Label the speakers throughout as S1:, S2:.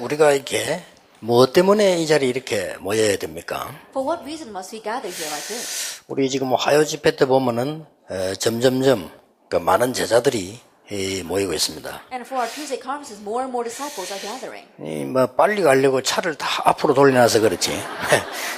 S1: 우리가 이렇게 무엇 때문에 이 자리에 이렇게 모여야 됩니까?
S2: For what reason must we gather here like this?
S1: 우리 지금 화요 집회 때 보면은 점점점 그 많은 제자들이 모이고 있습니다.
S2: And for our Tuesday conferences, more and more disciples are gathering.
S1: 뭐 빨리 가려고 차를 다 앞으로 돌려놔서 그렇지.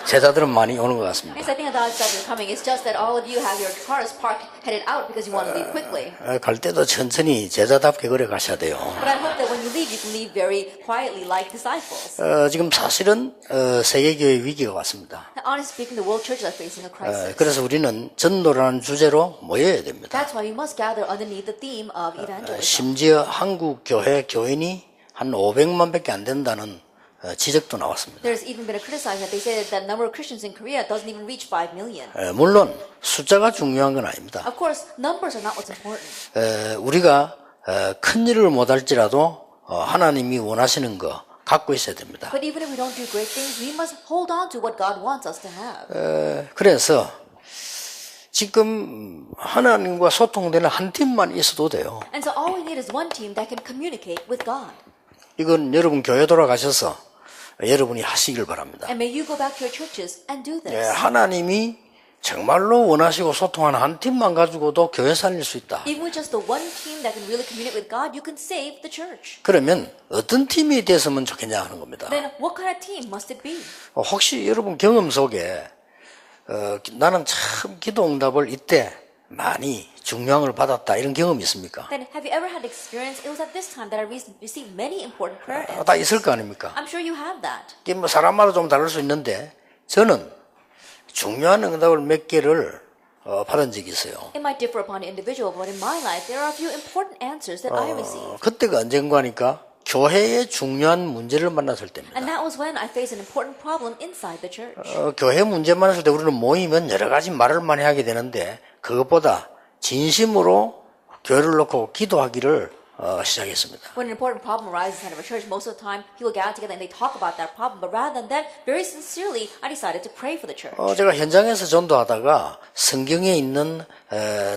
S1: 제자들은 많이 오는 것 같습니다.
S2: Yes, I think the disciples are coming. It's just that all of you have your cars parked headed out because you want to leave quickly.
S1: 갈 때도 천천히 제자답게 걸어 가셔야 돼요.
S2: But I hope that when you leave very quietly like disciples.
S1: 지금 사실은 세계교회 위기가 왔습니다.
S2: Honestly speaking, the world churches are facing a crisis.
S1: 그래서 우리는 전도라는 주제로 모여야 됩니다.
S2: That's why we must gather underneath the theme of evangelism.
S1: 심지어 한국 교회 교인이 한 500만밖에 안 된다는 지적도 나왔습니다.
S2: There's even been a criticism that they say that the number of Christians in Korea doesn't even reach 5 million.
S1: 물론 숫자가 중요한 건 아닙니다.
S2: Of course, numbers are not what's important.
S1: 우리가 큰 일을 못할지라도 하나님이 원하시는 거 갖고 있어야 됩니다.
S2: But even if we don't do great things, we must hold on to what God wants us to have.
S1: 그래서 지금 하나님과 소통되는 한 팀만 있어도 돼요.
S2: And so all we need is one team that can communicate with God.
S1: 이건 여러분 교회 돌아가셔서 여러분이 하시길 바랍니다.
S2: And may you go back to your churches and do this.
S1: 하나님이 정말로 원하시고 소통하는 한 팀만 가지고도 교회 살릴 수 있다.
S2: Even with just the one team that can really communicate with God, you can save the church.
S1: 그러면 어떤 팀이 됐으면 좋겠냐 하는 겁니다.
S2: Then what kind of team must it be?
S1: 혹시 여러분 경험 속에 나는 참 기도 응답을 이때 많이 중요한 걸 받았다 이런 경험이 있습니까?
S2: Then have you ever had experience? It was at this time that I received many important prayer answers.
S1: 다 있을 거 아닙니까?
S2: I'm sure you have that.
S1: 이게 뭐 사람마다 좀 다를 수 있는데 저는 중요한 응답을 몇 개를 받은 적이 있어요.
S2: It might differ upon the individual, but in my life, there are a few important answers that I received.
S1: 그때가 언젠가 하니까 교회의 중요한 문제를 만났을 때입니다.
S2: And that was when I faced an important problem inside the church.
S1: 교회 문제 만났을 때 우리는 모이면 여러 가지 말을 많이 하게 되는데 그것보다 진심으로 교회를 놓고 기도하기를 시작했습니다.
S2: When an important problem arises inside of a church, most of the time people gather together and they talk about that problem. But rather than that, very sincerely, I decided to pray for the church.
S1: 제가 현장에서 전도하다가 성경에 있는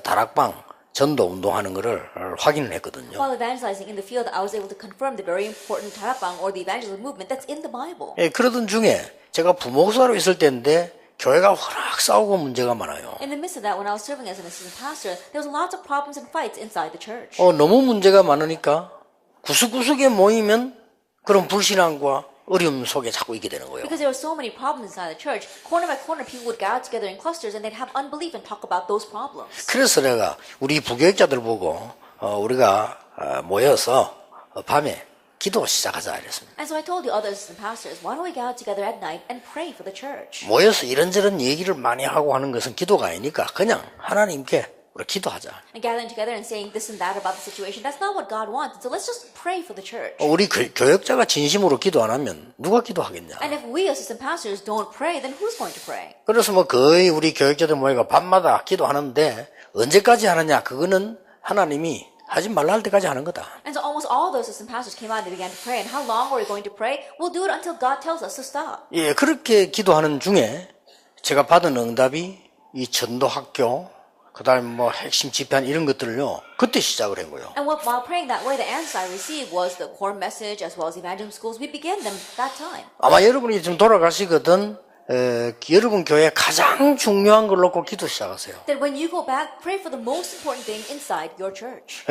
S1: 다락방 전도 운동하는 거를 확인을 했거든요.
S2: While evangelizing in the field, I was able to confirm the very important Tarapang or the evangelism movement that's in the Bible.
S1: 그러던 중에 제가 부목사로 있을 때인데 교회가 워낙 싸우고 문제가 많아요.
S2: In the midst of that, when I was serving as an assistant pastor, there was lots of problems and fights inside the church.
S1: 너무 문제가 많으니까 구석구석에 모이면 그런 불신앙과 어려움 속에 자꾸 있게 되는 거예요.
S2: Because there were so many problems inside the church, corner by corner, people would gather together in clusters and they'd have unbelief and talk about those problems.
S1: 그래서 내가 우리 부교육자들 보고 우리가 모여서 밤에 기도 시작하자 이랬습니다.
S2: And so I told the other assistant pastors, why don't we gather together at night and pray for the church?
S1: 모여서 이런저런 얘기를 많이 하고 하는 것은 기도가 아니니까 그냥 하나님께 우리 기도하자.
S2: And gathering together and saying this and that about the situation, that's not what God wants. So let's just pray for the church.
S1: 우리 교역자가 진심으로 기도 안 하면 누가 기도하겠냐.
S2: And if we assistant pastors don't pray, then who's going to pray?
S1: 그래서 뭐 거의 우리 교역자들 모여가 밤마다 기도하는데 언제까지 하느냐 그거는 하나님이 하지 말라 할 때까지 하는 거다.
S2: And so almost all those assistant pastors came out and they began to pray. And how long are we going to pray? We'll do it until God tells us to stop.
S1: 그렇게 기도하는 중에 제가 받은 응답이 이 전도학교 그다음에 뭐 핵심 집회한 이런 것들을요 그때 시작을 한 거예요.
S2: And while praying that way, the answer I received was the core message as well as evangelism schools. We began them that time.
S1: 아마 여러분이 지금 돌아가시거든 여러분 교회 가장 중요한 걸 놓고 기도 시작하세요.
S2: That when you go back, pray for the most important thing inside your church.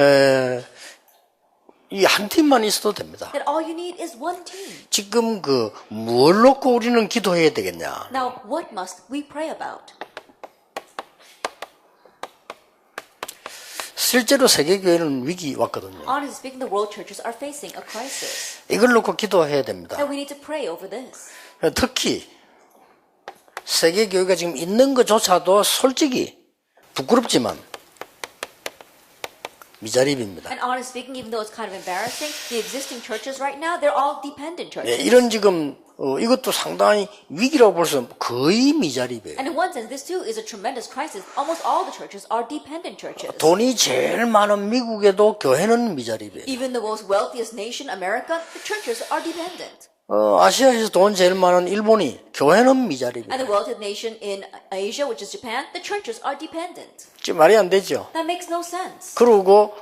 S1: 이 한 팀만 있어도 됩니다.
S2: That all you need is one team.
S1: 지금 뭘 놓고 우리는 기도해야 되겠냐?
S2: Now, what must we pray about?
S1: 실제로 세계교회는 위기 왔거든요.
S2: Honestly speaking, the world churches are facing a crisis.
S1: 이걸 놓고 기도해야 됩니다.
S2: And we need to pray over this.
S1: 특히 세계교회가 지금 있는 것조차도 솔직히 부끄럽지만 미자립입니다.
S2: And honestly speaking, even though it's kind of embarrassing, the existing churches right now, they're all dependent churches.
S1: 이런 지금 이것도 상당히 위기라고 볼 수 거의 미자립이에요.
S2: And in one sense, this too is a tremendous crisis. Almost all the churches are dependent churches.
S1: 돈이 제일 많은 미국에도 교회는 미자립이에요.
S2: Even the most wealthiest nation, America, the churches are dependent.
S1: 아시아에서 돈 제일 많은 일본이 교회는 미자립니다.
S2: And the wealthiest nation in Asia, which is Japan, the churches are dependent.
S1: 지금 말이 안 되죠.
S2: That makes no sense.
S1: 그리고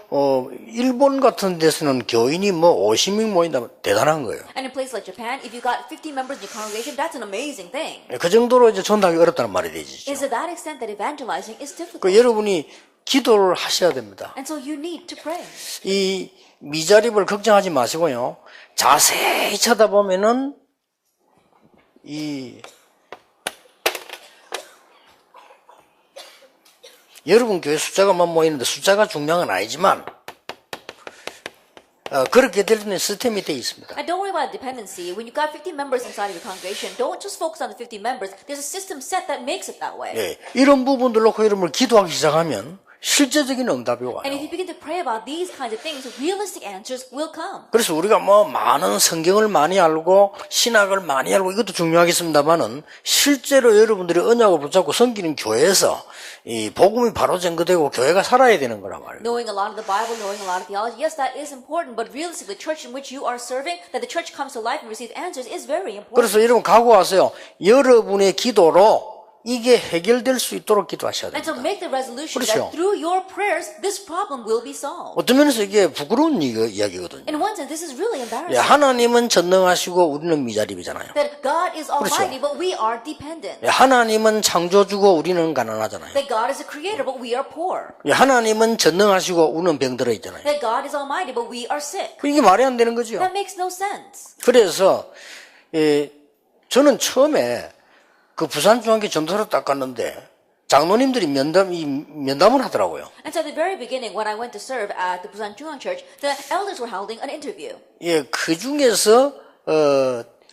S1: 일본 같은 데서는 교인이 뭐 50명 모인다면 대단한 거예요.
S2: And in places like Japan, if you got 50 members in your congregation, that's an amazing thing.
S1: 그 정도로 이제 전도하기 어렵다는 말이 되죠.
S2: It's to that extent that evangelizing is difficult.
S1: 그 여러분이 기도를 하셔야 됩니다.
S2: And so you need to pray.
S1: 이 미자립을 걱정하지 마시고요. 자세히 쳐다보면은 여러분 교회 숫자가만 모이는데 숫자가 중요한 건 아니지만 그렇게 되는 시스템이 되어 있습니다.
S2: And don't worry about dependency. When you've got 50 members inside of your congregation, don't just focus on the 50 members. There's a system set that makes it that way.
S1: 예, 이런 부분들 놓고 여러분을 기도하기 시작하면 실제적인 응답이 와요.
S2: And if you begin to pray about these kinds of things, realistic answers will come.
S1: 그래서 우리가 뭐 많은 성경을 많이 알고 신학을 많이 알고 이것도 중요하겠습니다만은 실제로 여러분들이 언약을 붙잡고 섬기는 교회에서 이 복음이 바로 전거되고 교회가 살아야 되는 거란 말이에요.
S2: Knowing a lot of the Bible, knowing a lot of theology, yes, that is important. But realistically, the church in which you are serving, that the church comes to life and receives answers is very important.
S1: 그래서 여러분 각오하세요. 여러분의 기도로 이게 해결될 수 있도록 기도하셔야
S2: And so
S1: 됩니다.
S2: make the resolution
S1: 그렇죠.
S2: that through your prayers, this problem will be solved.
S1: 어떤 면에서 이게 부끄러운 이야기거든요.
S2: In one sense, this is really
S1: 예,
S2: embarrassing.
S1: 하나님은 전능하시고 우리는 미자립이잖아요.
S2: That God is almighty, but we are dependent.
S1: 예, 하나님은 창조주고 우리는 가난하잖아요.
S2: That God is a creator, but we are poor.
S1: 예, 하나님은 전능하시고 우리는 병들어 있잖아요.
S2: That God is almighty, but we are sick.
S1: 이게 말이 안 되는 거죠.
S2: That makes no sense.
S1: 그래서 저는 처음에 그 부산중앙교 전도사로 딱 갔는데 장로님들이 면담을 하더라고요.
S2: And so at the very beginning, when I went to serve at the Busan Jungang Church, the elders were holding an interview.
S1: 예, 그 중에서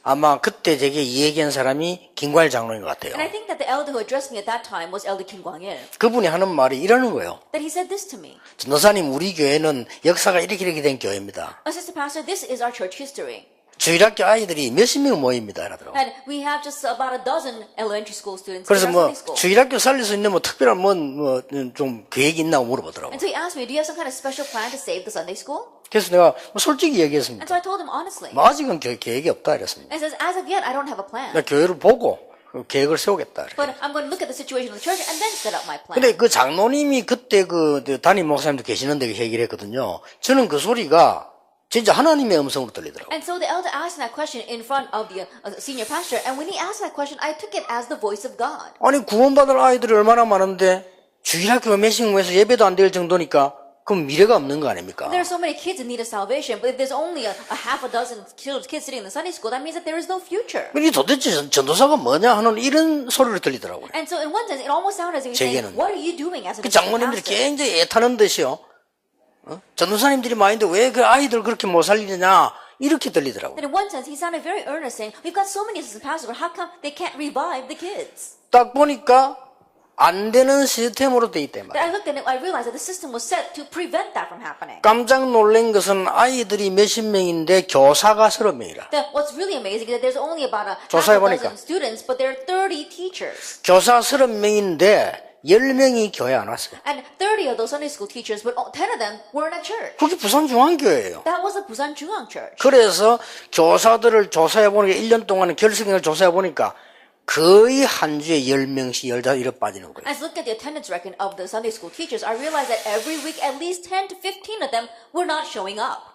S1: 아마 그때 제게 이 얘기한 사람이 김광일 장로인 것 같아요.
S2: And I think that the elder who addressed me at that time was Elder Kim Kwang-il.
S1: 그분이 하는 말이 이러는 거예요.
S2: That he said this to me.
S1: 전도사님, 우리 교회는 역사가 이렇게 된 교회입니다.
S2: Assistant pastor, this is our church history.
S1: 주일학교 아이들이 몇십 명 모입니다. 이러더라고요.
S2: And we have just about a dozen elementary school students in
S1: 그래서
S2: our
S1: 뭐
S2: Sunday school.
S1: 주일학교 살릴 수 있는 뭐 특별한 좀 계획이 있나고 물어보더라고요.
S2: And so he asked me, do you have some kind of special plan to save the Sunday school?
S1: 그래서 내가 뭐 솔직히 얘기했습니다.
S2: And so I told him honestly.
S1: 뭐 아직은 계획이 없다 이랬습니다.
S2: And he says, as of yet, I don't have a plan.
S1: 내가 교회를 보고 계획을 세우겠다. 이렇게.
S2: But I'm going to look at the situation of the church and then set up my plan.
S1: 근데 그 장로님이 그때 그 담임 목사님도 계시는데 얘기를 했거든요. 저는 그 소리가 진짜 하나님의 음성으로 들리더라고요.
S2: And so the elder asked that question in front of the senior pastor. And when he asked that question, I took it as the voice of God.
S1: 아니 구원받을 아이들이 얼마나 많은데 주일학교 몇십 명에서 예배도 안 될 정도니까 그럼 미래가 없는 거 아닙니까?
S2: There are so many kids in need of salvation, but if there's only a half a dozen kids sitting in the Sunday school, that means that there is no future.
S1: 이 도대체 전도사가 뭐냐 하는 이런 소리를 들리더라고요.
S2: And so in one sense, it almost sounded as if he's saying,
S1: 제게는.
S2: what are you doing as a
S1: 그 장모님들이 굉장히 애타는 듯이요. 전도사님들이 많은데 왜 그 아이들 그렇게 못 살리느냐 이렇게 들리더라고요.
S2: And in one sense, he sounded very earnest, saying, we've got so many assistant pastors, but how come they can't revive the kids?
S1: 딱 보니까 안 되는 시스템으로 돼 있단
S2: That
S1: 말이에요.
S2: I looked at it, I realized that the system was set to prevent that from happening.
S1: 깜짝 놀란 것은 아이들이 몇십 명인데 교사가 30명이라.
S2: That what's really amazing is that there's only about a half a
S1: 조사해보니까.
S2: dozen students, but there are 30 teachers.
S1: 교사 30명인데 10명이 교회 안 왔어요.
S2: And 30 of those Sunday school teachers, but 10 of them weren't at church.
S1: 그게 부산중앙교회예요.
S2: That was the Busan Jungang Church.
S1: 그래서 교사들을 조사해보니까 1년 동안 결석을 조사해보니까 거의 한 주에 10명씩 15, 이렇게 빠지는 거예요.
S2: As I looked at the attendance record of the Sunday school teachers, I realized that every week at least 10 to 15 of them were not showing up.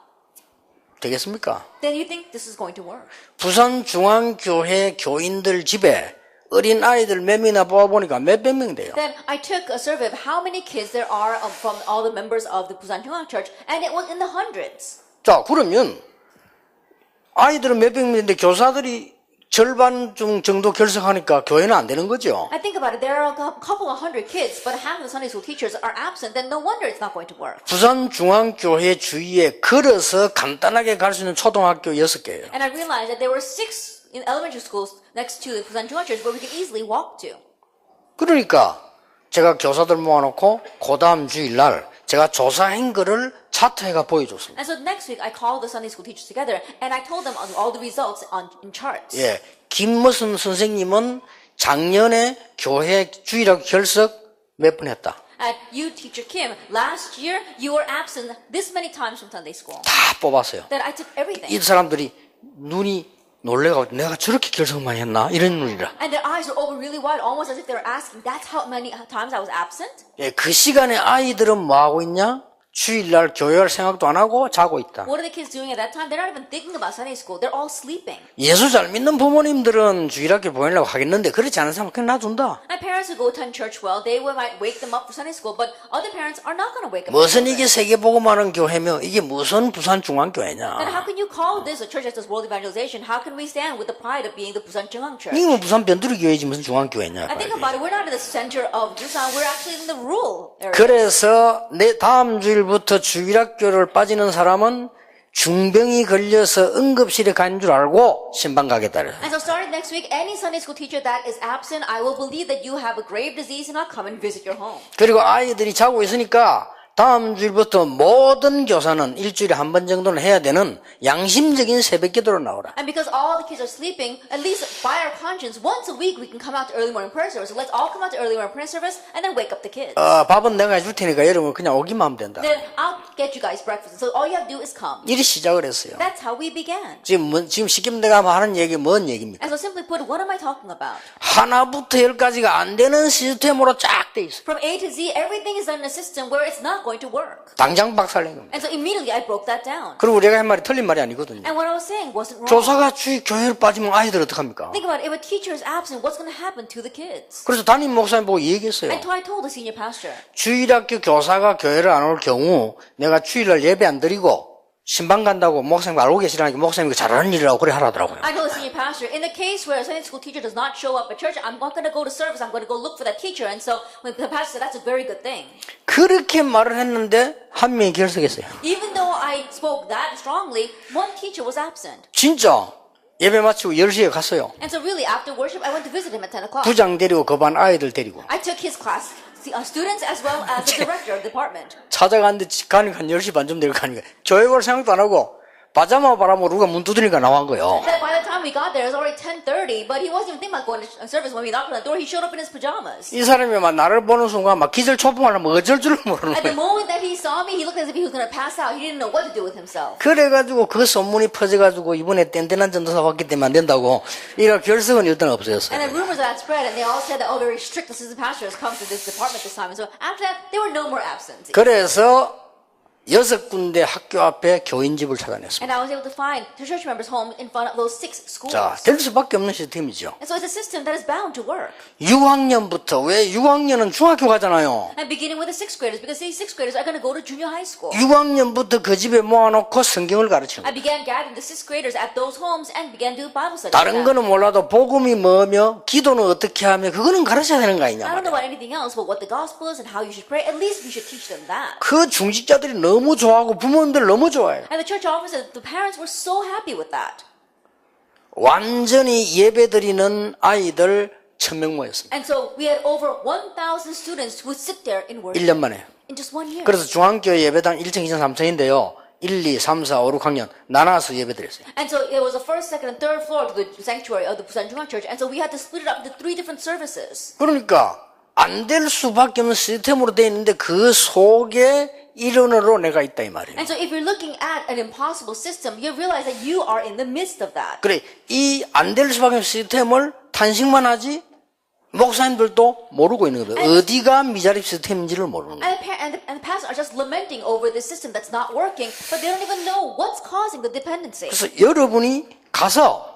S1: 되겠습니까?
S2: Then you think this is going to work.
S1: 부산중앙교회 교인들 집에 어린 아이들 몇 명이나 뽑아보니까 몇백 명 돼요.
S2: Then I took a survey of how many kids there are from all the members of the Busan Jungang Church, and it was in the hundreds.
S1: 자, 그러면 아이들은 몇백 명인데 교사들이 절반 정도 결석하니까 교회는 안 되는 거죠.
S2: I think about it, there are a couple of hundred kids, but half of the Sunday school teachers are absent, then no wonder it's not going to work.
S1: 부산중앙교회 주위에 걸어서 간단하게 갈 수 있는 초등학교 6개예요.
S2: And I realized that there were 6 in elementary schools next to the Busan Jungang Church where we could easily walk to.
S1: 그러니까 제가 교사들 모아놓고 그 다음 주일날 제가 조사한 거를 차트해가 보여줬습니다.
S2: And so next week I called the Sunday school teachers together and I told them all the results in charts.
S1: 예, 김무순 선생님은 작년에 교회 주일학교 결석 몇 번 했다.
S2: And you, teacher Kim, last year you were absent this many times from Sunday school.
S1: 다 뽑았어요.
S2: Then I took everything.
S1: 이 사람들이 눈이 놀래가 내가 저렇게 결석 많이 했나 이런 눈이라.
S2: And their eyes were open really wide, almost as if they were asking, that's how many times I was absent?
S1: 예, 그 시간에 아이들은 뭐 하고 있냐? 주일날 교회 갈 생각도 안 하고 자고 있다.
S2: What are the kids doing at that time? They're not even thinking about Sunday school. They're all sleeping.
S1: 예수 잘 믿는 부모님들은 주일학교 보내려고 하겠는데 그렇지 않은 사람은 그냥 놔둔다.
S2: And parents who go attend church well, they might wake them up for Sunday school, but other parents are not going to wake up.
S1: 무슨 이게 세계복음하는 교회며 이게 무슨 부산중앙교회냐.
S2: Then how can you call this a church that does world evangelization? How can we stand with the pride of being the Busan Jungang Church?
S1: 이거 부산 변두리 교회지 무슨 중앙교회냐.
S2: I think about it, we're not in the center of Busan, we're actually in the rural area.
S1: 그래서 내 다음 주일부터 주일학교를 빠지는 사람은 중병이 걸려서 응급실에 간 줄 알고 신방 가겠다.
S2: And so starting next week, any Sunday school teacher that is absent, I will believe that you have a grave disease and I'll come and visit your home.
S1: 그리고 아이들이 자고 있으니까 다음 주일부터 모든 교사는 일주일에 한 번 정도는 해야 되는 양심적인 새벽 기도로 나오라.
S2: And because all the kids are sleeping, at least by our conscience, once a week we can come out to early morning prayer service. So let's all come out to early morning prayer service and then wake up the kids.
S1: 밥은 내가 해줄 테니까 여러분 그냥 오기만 하면 된다.
S2: Then I'll get you guys breakfast. So all you have to do is come.
S1: 이리 시작을 했어요.
S2: That's how we began.
S1: 지금 쉽게 내가 하는 얘기 뭔 얘기입니까?
S2: And so simply put, what am I talking about?
S1: 하나부터 열까지가 안 되는 시스템으로 쫙 돼 있어요.
S2: From A to Z, everything is done in a system where it's not going to work.
S1: 당장 박살낸 겁니다.
S2: And so immediately I broke that down.
S1: 그리고 우리가 한 말이 틀린 말이 아니거든요.
S2: And what I was saying wasn't wrong.
S1: 교사가 교회를 빠지면 아이들 어떡합니까?
S2: Think about it. If a teacher is absent, what's going to happen to the kids?
S1: 그래서 담임 목사님 보고 얘기했어요.
S2: And so I told the senior pastor.
S1: 주일학교 교사가 교회를 안 올 경우 내가 주일날 예배 안 드리고 신방 간다고 목사님 알고 계시라니까 목사님이 잘하는 일이라고 그래 하라더라고요.
S2: I told the senior pastor, in the case where a Sunday school teacher does not show up at church, I'm not going to go to service. I'm going to go look for that teacher. And so when the pastor said, that's a very good thing.
S1: 그렇게 말을 했는데 한 명이 결석했어요.
S2: Even though I spoke that strongly, one teacher was absent.
S1: 진짜 예배 마치고 10시에 갔어요.
S2: And so really, after worship, I went to visit him at 10 o'clock.
S1: 부장 데리고 그 반 아이들 데리고
S2: I took his class, students as well as the director of the department.
S1: 찾아갔는데 가니까 한 10시 반쯤 되고 가니까 교회 갈 생각도 안 하고 파자마 바람으로 누가 문 두드리니까 나온 거예요.
S2: That by the time we got there, it was already 10:30, but he wasn't even thinking about going to service when we knocked on the door. He showed up in his pajamas.
S1: 이 사람이 막 나를 보는 순간 막 기절 초풍하려면 어쩔 줄 모르는
S2: At the
S1: 거예요.
S2: moment that he saw me, he looked as if he was going to pass out. He didn't know what to do with himself.
S1: 그래가지고 그 소문이 퍼져가지고 이번에 뗀뗀한 전도사 왔기 때문에 안 된다고 이런 결석은 일단 없어졌어요.
S2: And then rumors of that spread, and they all said that, oh, very strict assistant pastor has come to this department this time. And so after that, there were no more absences.
S1: 그래서 6군데 학교 앞에 교인집을 찾아냈습니다.
S2: And I was able to find the church members' homes in front of those 6 schools.
S1: 자, 될 수밖에 없는 시스템이죠.
S2: And so it's a system that is bound to work.
S1: 6학년부터 왜 6학년은 중학교 가잖아요.
S2: And beginning with the 6th graders, because these 6th graders are going to go to junior high school.
S1: 6학년부터 그 집에 모아놓고 성경을 가르치는
S2: I
S1: 거예요.
S2: began gathering the 6th graders at those homes and began doing Bible study.
S1: 다른 거는 몰라도 복음이 뭐며 기도는 어떻게 하며 그거는 가르쳐야 되는 거 아니냐
S2: I don't know
S1: 말이에요.
S2: about anything else, but what the gospel is and how you should pray, at least we should teach them that.
S1: 그 중직자들이 너무 좋아하고 부모님들 너무 좋아해요.
S2: And the church officers, the parents were so happy with that.
S1: 완전히 예배드리는 아이들 1000명 모였습니다.
S2: And so we had over 1,000 students who would sit there in worship
S1: 1년 만에.
S2: in just 1 year.
S1: 그래서 중앙교회 예배당 1층, 2층, 3층인데요. 1, 2, 3, 4, 5, 6학년 나눠서 예배드렸어요.
S2: And so it was the first, second, and third floor to the sanctuary of the Busan Jungang Church. And so we had to split it up into 3 different services.
S1: 그러니까 안 될 수밖에 없는 시스템으로 되어 있는데 그 속에 일원으로 내가 있다 이 말이에요.
S2: And so if you're looking at an impossible system, you realize that you are in the midst of that.
S1: 그래, 이 안 될 수밖에 없는 시스템을 탄식만 하지 목사님들도 모르고 있는 거예요. 어디가 미자립 시스템인지를 모르는 거예요.
S2: And the pastors are just lamenting over the system that's not working, but they don't even know what's causing the dependency.
S1: 그래서 여러분이 가서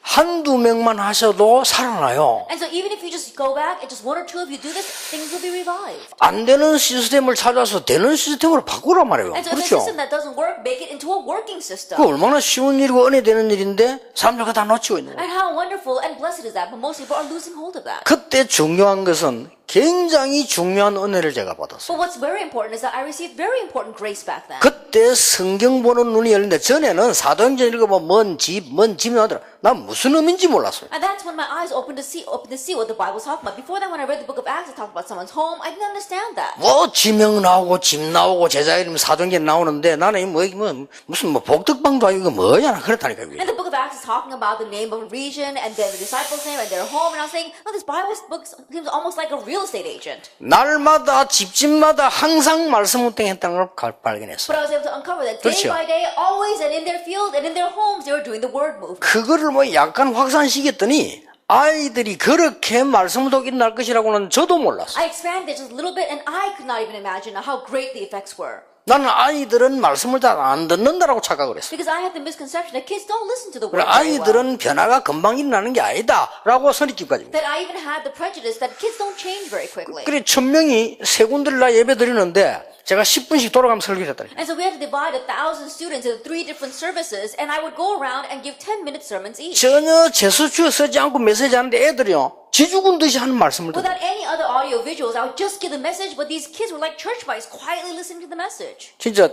S1: 한두 명만 하셔도 살아나요.
S2: And so even if you just go back and just 1 or 2 of you do this, things will be revived.
S1: 안 되는 시스템을 찾아서 되는 시스템으로 바꾸란 말이에요.
S2: And so if
S1: 그렇죠?
S2: a system that doesn't work, make it into a working system.
S1: 그 얼마나 쉬운 일이고 은혜 되는 일인데 사람들이 다 놓치고 있는 거예요.
S2: And how wonderful and blessed is that, but most people are losing hold of that.
S1: 그때 중요한 것은 굉장히 중요한 은혜를 제가 받았어요.
S2: But what's very important is that I received very important grace back then.
S1: 그때 성경 보는 눈이 열린데 전에는 사도행전 읽어보면 뭔 집이 나더라. 난 무슨 의미인지 몰랐어요.
S2: And that's when my eyes opened to see what the Bible was talking about. Before that, when I read the book of Acts, it talked about someone's home. I didn't understand that.
S1: 뭐 지명 나오고 집 나오고 제자 이름 사도행전 나오는데 나는 무슨 복덕방도 아니고 이거 뭐야 그렇다니까.
S2: And the book of Acts is talking about the name of a region and then the disciples' name and their home. And I was saying, no, this Bible book seems almost like a real real estate agent.
S1: 날마다 집집마다 항상 말씀 운동했다는 걸 발견했어요.
S2: But I was able to uncover that day
S1: 그렇죠.
S2: by day, always and in their field and in their homes, they were doing the word movement.
S1: 그거를 뭐 약간 확산시켰더니 아이들이 그렇게 말씀 운동이 날 것이라고는 저도 몰랐어요.
S2: I expanded it just a little bit, and I could not even imagine how great the effects were.
S1: 나는 아이들은 말씀을 잘 안 듣는다라고 착각을 했어요.
S2: Because I had the misconception that kids don't listen to the
S1: 그래,
S2: word very well.
S1: 아이들은 변화가 금방 일어나는 게 아니다라고 선입견까지.
S2: That I even had the prejudice that kids don't change very quickly.
S1: 그래 1000명이 세 군데를 나 예배 드리는데 제가 10분씩 돌아가면서 설교를 했다.
S2: And so we had to divide 1,000 students into 3 different services, and I would go around and give 10-minute sermons each.
S1: 전혀 제수추에 쓰지 않고 메시지 하는데 애들이요 지죽은 듯이 하는 말씀을 듣고
S2: Without any other audio visuals, I would just give the message, but these kids were like church mice, quietly listening to the message.
S1: 진짜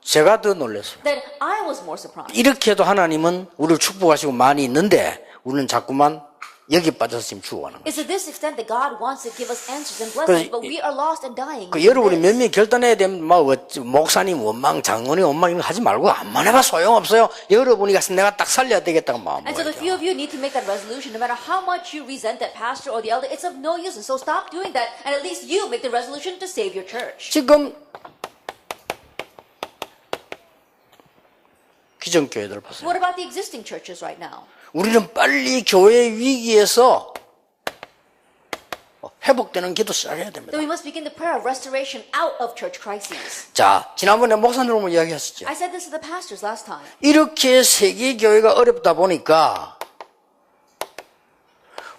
S1: 제가 더 놀랐어요.
S2: Then I was more surprised.
S1: 이렇게 해도 하나님은 우리를 축복하시고 많이 있는데 우리는 자꾸만 여기 빠져서 지금 죽어가는 거예요.
S2: It's to this extent that God wants to give us answers and blessings, but we are lost and dying.
S1: 그 여러분이 몇몇 결단해야 되면 막 목사님 원망, 장로님 원망 이런 거 하지 말고 안만 해봐 소용없어요. 여러분이 가서 내가 딱 살려야 되겠다고 마음
S2: And so the
S1: 먹어야죠.
S2: few of you need to make that resolution. No matter how much you resent that pastor or the elder, it's of no use. And so stop doing that, and at least you make the resolution to save your church.
S1: 지금 기존 교회들 보세요.
S2: What about the existing churches right now?
S1: 우리는 빨리 교회 위기에서 회복되는 기도 시작해야 됩니다.
S2: Then we must begin the prayer of restoration out of church crises.
S1: 자, 지난번에 목사님으로 이야기하셨죠.
S2: I said this to the pastors last time.
S1: 이렇게 세계 교회가 어렵다 보니까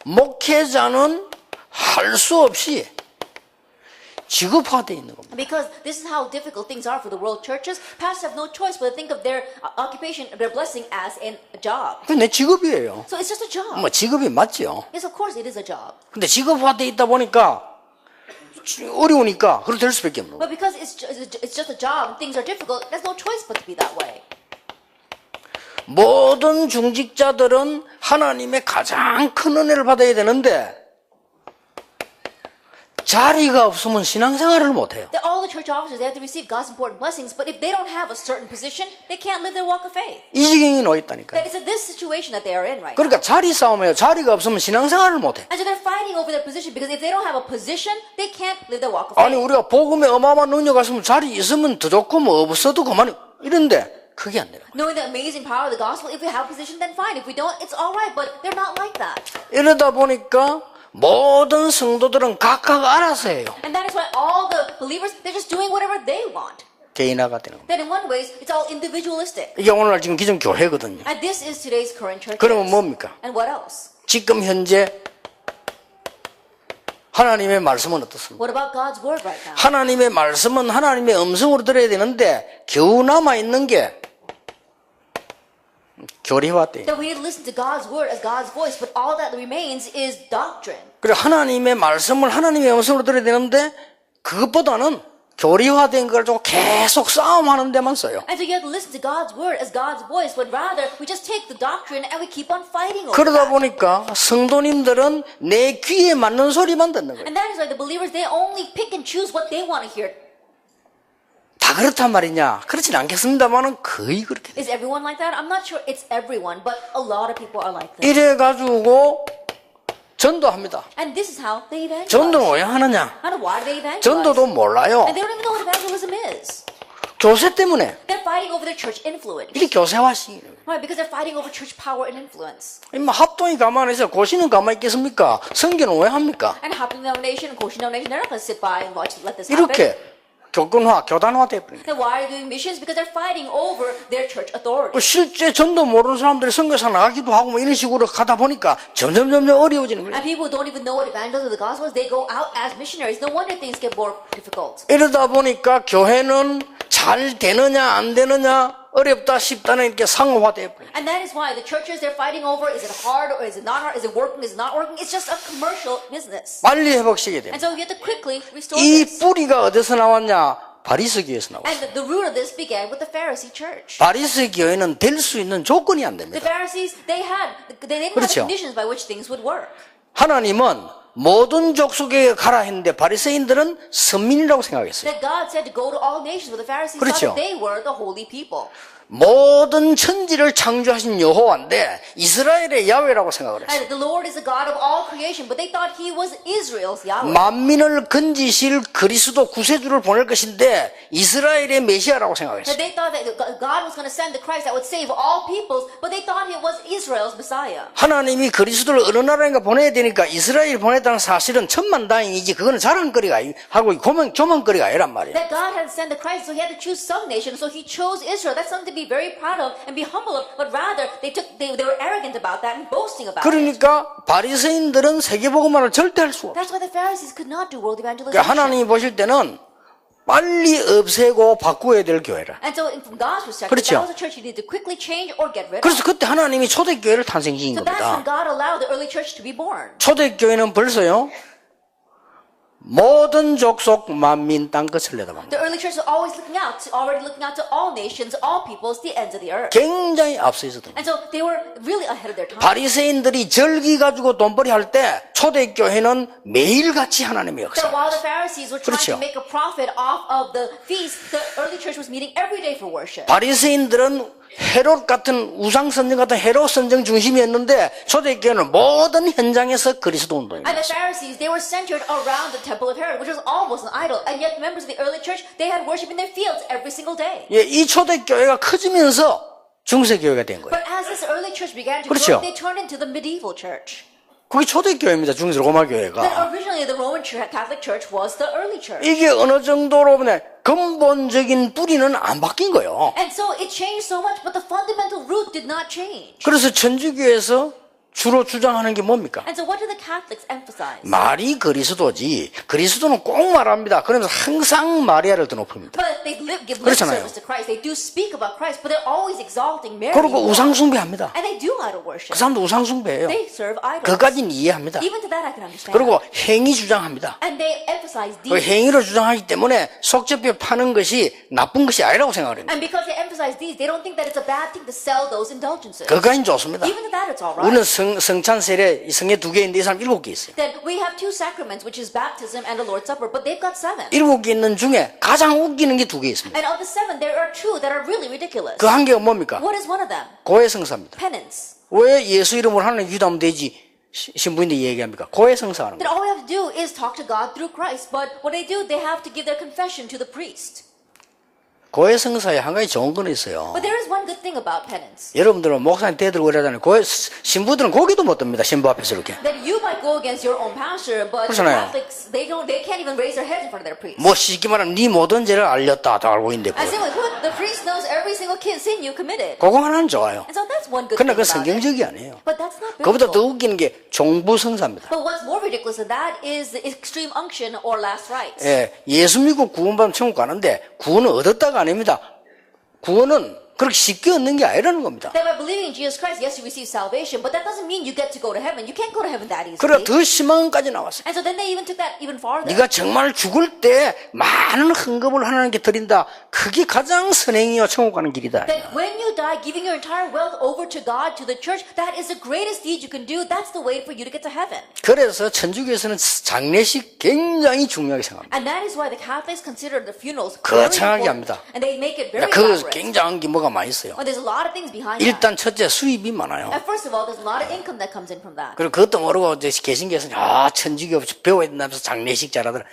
S1: 목회자는 할 수 없이 직업화되어 있는 겁니다.
S2: Because this is how difficult things are for the world churches. Pastors have no choice but to think of their occupation, their blessing as a job.
S1: 그게 내 직업이에요.
S2: So it's just a job.
S1: 뭐 직업이 맞죠.
S2: Yes, of course it is a job.
S1: 근데 직업화되어 있다 보니까 어려우니까 그렇게 될 수밖에 없는 거예요.
S2: But because it's just a job and things are difficult, there's no choice but to be that way.
S1: 모든 중직자들은 하나님의 가장 큰 은혜를 받아야 되는데 자리가 없으면 신앙생활을 못해요.
S2: That all the church officers, they have to receive God's important blessings, but if they don't have a certain position, they can't live their walk of faith.
S1: 이 지경에 놓여 있다니까요.
S2: That it's in this situation that they are in right now.
S1: 그러니까 자리 싸움이에요. 자리가 없으면 신앙생활을 못해.
S2: And so they're fighting over their position because if they don't have a position, they can't live their walk of
S1: 아니
S2: faith.
S1: 우리가 복음에 어마어마한 능력 갔으면 자리 있으면 더 좋고 뭐 없어도 그만 이런데 그게 안 돼요.
S2: Knowing the amazing power of the gospel, if we have a position, then fine. If we don't, it's all right. But they're not like that.
S1: 이러다 보니까 모든 성도들은 각각 알아서 해요.
S2: And that is why all the believers, they're just doing whatever they want.
S1: 개인화가 되는 거예요.
S2: Then in one ways, it's all individualistic.
S1: 이게 오늘날 지금 기존 교회거든요.
S2: And this is today's current church.
S1: 그러면 뭡니까?
S2: And what else?
S1: 지금 현재 하나님의 말씀은 어떻습니까?
S2: What about God's word right now?
S1: 하나님의 말씀은 하나님의 음성으로 들어야 되는데 겨우 남아있는 게 교리화돼.
S2: That we need to listen to God's word as God's voice, but all that remains is doctrine.
S1: 그래 하나님의 말씀을 하나님의 음성으로 들어야 되는데 그것보다는 교리화된 걸 가지고 계속 싸움하는 데만 써요.
S2: And so you have to listen to God's word as God's voice, but rather we just take the doctrine and we keep on fighting over
S1: 그러다
S2: that.
S1: 보니까 성도님들은 내 귀에 맞는 소리만 듣는 거예요.
S2: And that is why the believers, they only pick and choose what they want to hear.
S1: 다 그렇단 말이냐? 그렇진 않겠습니다만은 거의 그렇게 돼요.
S2: Is everyone like that? I'm not sure it's everyone, but a lot of people are like this.
S1: 이래가지고 전도합니다.
S2: And this is how they evangelize.
S1: 전도는 왜 하느냐?
S2: And why do they evangelize?
S1: 전도도 몰라요.
S2: And they don't even know what evangelism is.
S1: 교세 때문에
S2: They're fighting over their church influence.
S1: 이게 교세화시키는 거예요.
S2: Right, because they're fighting over church power and influence.
S1: 합동이 가만히 있어 고시는 가만히 있겠습니까? 선교는 왜 합니까?
S2: And Happy Denomination and Kosher Denomination, they're not going to sit by and watch let this happen.
S1: 이렇게 교권화, 교단화 돼버립니다.
S2: Then why are they doing missions? Because they're fighting over their church authority.
S1: 실제 전도 모르는 사람들이 선교사 나가기도 하고 뭐 이런 식으로 가다 보니까 점점 어려워지는 거예요.
S2: And people who don't even know what evangelism of the gospel is, they go out as missionaries. No wonder things get more difficult.
S1: 이러다 보니까 교회는 잘 되느냐 안 되느냐 어렵다 쉽다는 이렇게 상호화돼 버려요.
S2: And that is why the churches they're fighting over, is it hard or is it not hard? Is it working? Is it not working? It's just a commercial business.
S1: 빨리 회복시켜야 돼요.
S2: And so we have to quickly restore
S1: 이
S2: this.
S1: 뿌리가 어디서 나왔냐? 바리새교에서 나왔어요.
S2: And the root of this began with the Pharisee church.
S1: 바리새교회는 될 수 있는 조건이 안
S2: The
S1: 됩니다.
S2: Pharisees, they didn't have
S1: 그렇죠.
S2: conditions by which things would work.
S1: 하나님은 모든 족속에 가라 했는데 바리새인들은 선민이라고 생각했어요.
S2: That God said to go to all nations, but the Pharisees
S1: 그렇죠.
S2: thought that they were the holy people.
S1: 모든 천지를 창조하신 여호와인데 이스라엘의 야훼라고 생각을 했어요.
S2: And the Lord is the God of all creation, but they thought He was Israel's Yahweh.
S1: 만민을 건지실 그리스도 구세주를 보낼 것인데 이스라엘의 메시아라고 생각했어요.
S2: That they thought that God was going to send the Christ that would save all peoples, but they thought He was Israel's Messiah.
S1: 하나님이 그리스도를 어느 나라인가 보내야 되니까 이스라엘 보냈다는 사실은 천만다행이지 그거는 자랑거리가 하고 조망거리가 아니란 말이에요.
S2: That God had sent the Christ, so He had to choose some nation, so He chose Israel. That's something to be very proud of and be humble of, but rather they were arrogant about that and boasting about it.
S1: 그러니까 바리새인들은 세계복음화를 절대 할 수가 없어요.
S2: That's why the Pharisees could not do world evangelization.
S1: 그러니까 하나님이 보실 때는 빨리 없애고 바꾸어야 될 교회라.
S2: And so from God's perspective,
S1: 그렇죠.
S2: that was a church you need to quickly change or get rid of.
S1: 그래서 그때 하나님이 초대교회를 탄생시킨
S2: So that's when
S1: 겁니다.
S2: God allowed the early church to be born.
S1: 초대교회는 벌써요 모든 족속 만민 땅끝을 내다봅니다.
S2: The early church was always already looking out to all nations, all peoples, the ends of the earth.
S1: 굉장히 앞서 있었던
S2: And so they were really ahead of their time.
S1: 바리새인들이 절기 가지고 돈벌이 할 때 초대교회는 매일같이 하나님의
S2: So
S1: 역사.
S2: while the Pharisees were trying
S1: 그렇죠.
S2: to make a profit off of the feast, the early church was meeting every day for worship.
S1: 바리새인들은 헤롯 같은 우상선정 같은 헤롯 선정 중심이었는데 초대교회는 모든 현장에서 그리스도 운동입니다.
S2: And the Pharisees, they were centered around the temple of Herod, which was almost an idol. And yet members of the early church, they had worship in their fields every single day.
S1: 예, 이 초대교회가 커지면서 중세교회가 된 거예요.
S2: But as this early church began to
S1: 그렇죠.
S2: grow, they turned into the medieval church.
S1: 그게 초대교회입니다. 중세 로마
S2: Then
S1: 교회가.
S2: originally the Roman Catholic Church was the early church.
S1: 이게 어느 정도로 보면 근본적인 뿌리는 안 바뀐 거예요.
S2: And so it changed so much, but the fundamental root did not change.
S1: 그래서 천주교에서 주로 주장하는 게 뭡니까?
S2: And so what do the Catholics emphasize?
S1: 말이 그리스도지 그리스도는 꼭 말합니다. 그러면서 항상 마리아를 더 높입니다.
S2: But they give lip
S1: 그렇잖아요.
S2: service to Christ. They do speak about Christ, but they're always exalting Mary.
S1: 그리고 우상 숭배합니다.
S2: And they do idol worship.
S1: 그 사람도 우상 숭배예요.
S2: They serve idols.
S1: 그까지는 이해합니다.
S2: Even to that I can understand.
S1: 그리고 행위 주장합니다.
S2: And they emphasize
S1: 그
S2: these.
S1: 행위를 주장하기 때문에 속죄뼈 파는 것이 나쁜 것이 아니라고 생각을 합니다.
S2: And because they emphasize these, they don't think that it's a bad thing to sell those indulgences.
S1: 그까지는 좋습니다.
S2: Even to that, it's all
S1: 우리는
S2: right.
S1: 성찬 세례 성에 2개 있는데 이 사람 7개 있어요.
S2: Then we have two sacraments, which is baptism and the Lord's Supper, but they've got 7.
S1: 7개 있는 중에 가장 웃기는 게 2개 있습니다.
S2: And of the 7, there are 2 that are really ridiculous.
S1: 그 한 개가 뭡니까?
S2: What is one of them?
S1: 고해성사입니다.
S2: Penance.
S1: 왜 예수 이름으로 하나님 기도하면 되지? 신부인들이 얘기합니까? 고해성사하는
S2: That
S1: 거예요.
S2: all we have to do is talk to God through Christ, but what they do, they have to give their confession to the priest.
S1: 고해성사에 한 가지 좋은 건 있어요.
S2: But there is one good thing about penance.
S1: 여러분들은 목사님 대들고 그러잖아요. 신부들은 고개도 못 듭니다. 신부 앞에서 이렇게.
S2: That you might go against your own pastor, but the
S1: 그렇잖아요.
S2: Catholics, they can't even raise their heads in front of their priest.
S1: 뭐 쉽게 말하면 네 모든 죄를 알렸다 다 알고 있는데
S2: As in, the priest knows every single sin you committed.
S1: 그거 하나는 좋아요.
S2: And so that's one good
S1: 그러나
S2: thing
S1: 그
S2: about it.
S1: 성경적이 아니에요.
S2: But that's not
S1: 그보다 더
S2: biblical.
S1: 웃기는 게 종부성사입니다.
S2: But what's more ridiculous than that is the extreme unction or last rites.
S1: 예, 예수 믿고 구원받으면 천국 가는데 구원은 얻었다가 아닙니다. 구원은 그렇게 쉽게 얻는 게 아니라는 겁니다.
S2: That by believing in Jesus Christ, yes, you receive salvation, but that doesn't mean you get to go to heaven. You can't go to heaven that easily.
S1: 그래 더 심한 것까지 나왔어요.
S2: And so then they even took that even farther.
S1: 네가 정말 죽을 때 많은 헌금을 하나님께 드린다. 그게 가장 선행이요 천국 가는 길이다.
S2: That when you die, giving your entire wealth over to God, to the church, that is the greatest deed you can do. That's the way for you to get to heaven.
S1: 그래서 천주교에서는 장례식 굉장히 중요하게 생각합니다.
S2: And that is why the Catholics consider the funerals very
S1: 거창하게
S2: important.
S1: 합니다.
S2: And they make it very
S1: 그
S2: elaborate.
S1: 굉장한 규모가 많이 있어요.
S2: Well, there's a lot of things behind that.
S1: 일단 첫째 수입이 많아요.
S2: And first of all, there's a lot of income that comes in from that.
S1: 그리고 그것도 모르고 이제 개신교에서는 천주교 배워야 된다면서 장례식 잘하더라.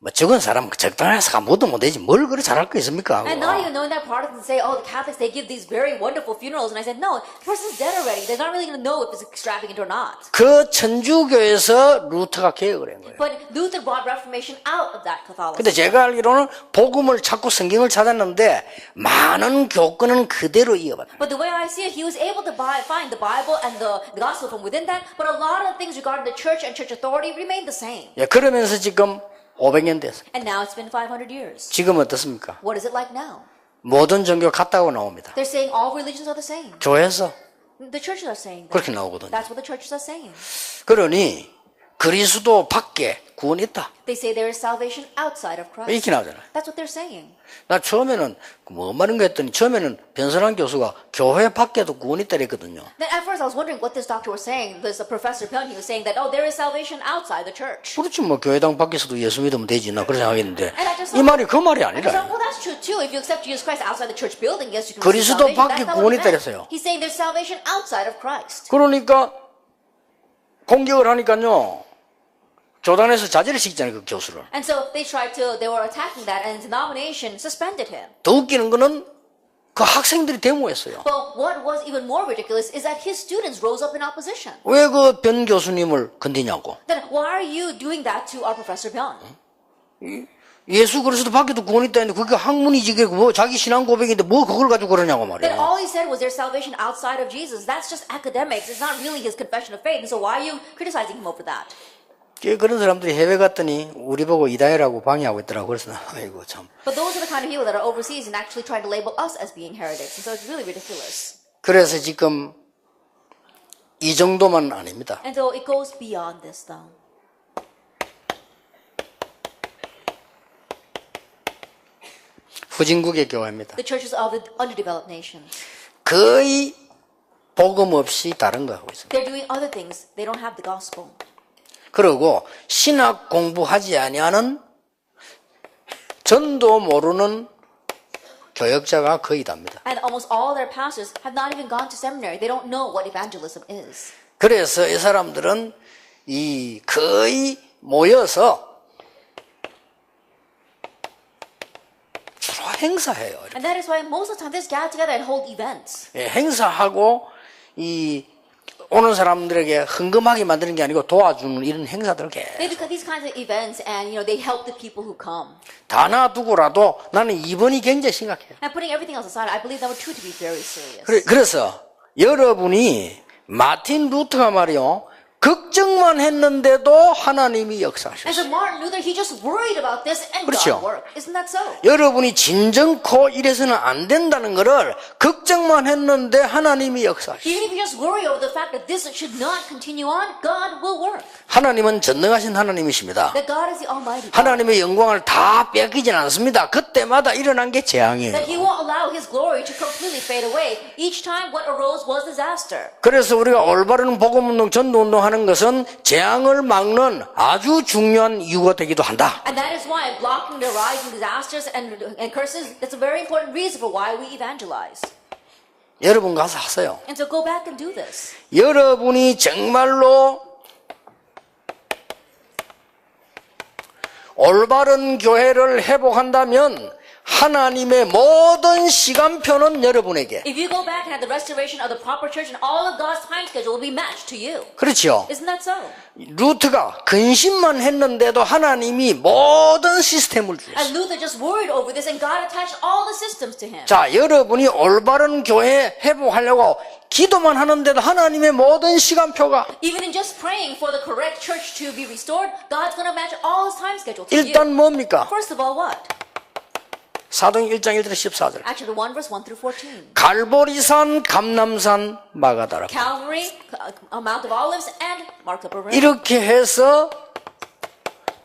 S1: 뭐 적은 사람 적당해서 아무것도 못하지 뭘 그리 잘할 거 있습니까?
S2: And not even knowing that Protestants say, oh, the Catholics, they give these very wonderful funerals. And I said, no, the person's dead already. They're not really going to know if it's extravagant or not.
S1: 그 천주교에서 루터가 개혁을 한 거예요.
S2: But Luther brought Reformation out of that
S1: 근데
S2: Catholicism.
S1: 제가 알기로는 복음을 찾고 성경을 찾았는데 많은 교권은 그대로 이어받아요.
S2: But the way I see it, he was able to find the Bible and the gospel from within that. But a lot of things regarding the church and church authority remained the same.
S1: 예, 그러면서 지금 500년 됐어요.
S2: And now it's been 500 years.
S1: 지금 어떻습니까?
S2: What is it like now?
S1: 모든 종교 같다고 나옵니다.
S2: They're saying all religions are the same.
S1: 교회에서
S2: The churches are saying that.
S1: 그렇게 나오거든요.
S2: That's what the churches are saying.
S1: 그러니 그리스도 밖에 구원이 있다.
S2: They say there is salvation outside of Christ.
S1: 이렇게 나오잖아요.
S2: That's what they're saying.
S1: 나 처음에는 뭐 말인가 했더니 처음에는 변선한 교수가 교회 밖에도 구원이 있다 그랬거든요.
S2: Then at first I was wondering what this doctor was saying. This Professor Pyun, he was saying that, oh, there is salvation outside the church.
S1: 그렇지 뭐 교회당 밖에서도 예수 믿으면 되지 나 그런 생각했는데
S2: And I just
S1: 이 말이 그 말이
S2: I just thought,
S1: 아니라
S2: well, that's true too. If you accept Jesus Christ outside the church building, yes, you can receive
S1: 그리스도
S2: salvation.
S1: 밖에
S2: That's not what
S1: 구원이
S2: he meant.
S1: 있다 그랬어요.
S2: He's saying there's salvation outside of Christ.
S1: 그러니까 공격을 하니까요. 교단에서 자제를 시키잖아요, 그 교수를.
S2: And so they were attacking that, and the denomination suspended him.
S1: 더 웃기는 거는 그 학생들이 데모했어요.
S2: But what was even more ridiculous is that his students rose up in opposition.
S1: 왜 그 변 교수님을 건드냐고.
S2: Then why are you doing that to our Professor Pyun?
S1: 예수 그리스도 밖에도 구원이 있다 했는데 그게 학문이지 그게 뭐 자기 신앙 고백인데 뭐 그걸 가지고 그러냐고
S2: Then
S1: 말이야.
S2: all he said was there's salvation outside of Jesus. That's just academics. It's not really his confession of faith. And so why are you criticizing him over that?
S1: 그런 사람들이 해외 갔더니 우리 보고 이단이라고 방해하고 있더라고. 그래서 아이고 참.
S2: But those are the kind of people that are overseas and actually trying to label us as being heretics. And so it's really ridiculous.
S1: 그래서 지금 이 정도만 아닙니다.
S2: And so it goes beyond this, though.
S1: 후진국의 교회입니다.
S2: The churches of the underdeveloped nations.
S1: 거의 복음 없이 다른 거 하고 있습니다.
S2: They're doing other things. They don't have the gospel.
S1: 그리고 신학 공부하지 아니하는 전도 모르는 교역자가 거의 답니다.
S2: And almost all their pastors have not even gone to seminary. They don't know what evangelism is.
S1: 그래서 이 사람들은 이 거의 모여서 주로 행사해요.
S2: And that is why most of the time they gather together and hold events.
S1: 예, 행사하고 이 오는 사람들에게 흥금하게 만드는 게 아니고 도와주는 이런 행사들을
S2: They do these kinds of events and they help the people who come.
S1: 다 놔두고라도 나는 이번이 굉장히 심각해요.
S2: And putting everything else aside, I believe number two to be very serious.
S1: 그래서 여러분이 마틴 루터가 말이요. 걱정만 했는데도 하나님이
S2: And
S1: 역사하셨어요.
S2: so Martin Luther, he just worried about this and
S1: 그렇죠.
S2: God worked. Isn't that so?
S1: 여러분이 진정코 이래서는 안 된다는 것을 걱정만 했는데 하나님이 역사하셨어요.
S2: Even if you just worry over the fact that this should not continue on, God will work.
S1: 하나님은 전능하신 하나님이십니다.
S2: That God is the Almighty God.
S1: 하나님의 영광을 다 뺏기진 않습니다. 그때마다 일어난 게 재앙이에요.
S2: That He won't allow His glory to completely fade away. Each time what arose was disaster.
S1: 그래서 우리가 올바른 복음운동, 전도운동 하는 것은 재앙을 막는 아주 중요한 이유가 되기도 한다.
S2: And that is why blocking the rising disasters and curses, that's a very important reason for why we evangelize.
S1: 여러분 가서 하세요.
S2: And so go back and do this.
S1: 여러분이 정말로 올바른 교회를 회복한다면 하나님의 모든 시간표는 여러분에게.
S2: If you go back and have the restoration of the proper church and all of God's time schedule will be matched to you.
S1: 그렇죠.
S2: Isn't that so?
S1: 루트가 근심만 했는데도 하나님이 모든 시스템을 주셨어요.
S2: And Luther just worried over this and God attached all the systems to him.
S1: 자, 여러분이 올바른 교회 회복하려고 기도만 하는데도 하나님의 모든 시간표가
S2: Even in just praying for the correct church to be restored, God's going to match all His time schedule to you.
S1: 일단 뭡니까?
S2: First of all, what?
S1: 사도행 1장 1절 14절.
S2: Acts chapter 1, verse 1 through 14.
S1: 갈보리산, 감남산, 마가다라.
S2: Calvary, Mount of Olives, and Mark of Perea.
S1: 이렇게 해서